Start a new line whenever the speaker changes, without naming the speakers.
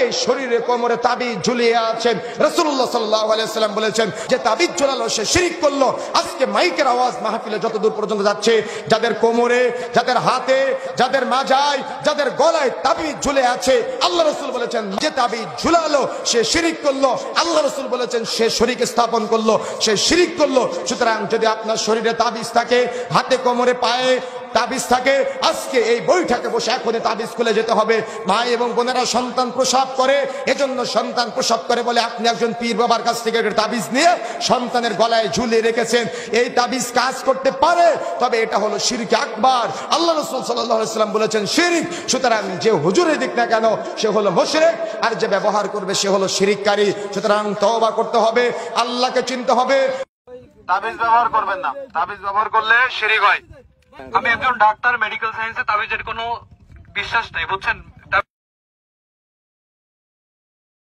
এই শরীরে কোমরে তাবিজ ঝুলিয়ে আছেন। রাসূলুল্লাহ সাল্লাল্লাহু আলাইহি ওয়াসাল্লাম বলেছেন যে তাবিজ ঝুলালো সে শিরক করলো। আজকে মাইকের আওয়াজ মাহফিলে যত দূর পর্যন্ত যাচ্ছে, যাদের কোমরে, যাদের হাতে, যাদের মাজায়, যাদের গলায় তাবিজ ঝুলে আছে, আল্লাহ রাসূল বলেছেন যে তাবিজ ঝুলালো সে শিরক করলো। আল্লাহ রাসূল বলেছেন সে শরীক স্থাপন করলো, সে শিরক করলো। সুতরাং যদি আপনার শরীরে তাবিজ থাকে, হাতে কোমরে পায়ে তাবিজ থাকে, আজকে এই বৈঠকে বসে এখনই তাবিজ খুলে যেতে হবে। মা এবং বোনেরা সন্তান প্রসব করে, এজন্য সন্তান প্রসব করে বলে আপনি একজন পীর বাবার কাছ থেকে তাবিজ নিয়ে সন্তানের গলায় ঝুলিয়ে রেখেছেন। এই তাবিজ কাজ করতে পারে, তবে এটা হলো শিরক আকবার। আল্লাহ রাসূল সাল্লাল্লাহু আলাইহি ওয়াসাল্লাম বলেছেন শিরক। সুতরাং যে হুজুরের দিক না কেন সে হলো মুশরিক, আর যে ব্যবহার করবে সে হলো শিরককারী। সুতরাং তওবা করতে হবে, আল্লাহকে চিনতে হবে।
তাবিজ ব্যবহার করবেন না, তাবিজ ব্যবহার করলে শিরক হয়। আমি একজন ডাক্তার, মেডিকেল সায়েন্সে তাবিজের কোনো বিশ্বাস নেই, বুঝছেন।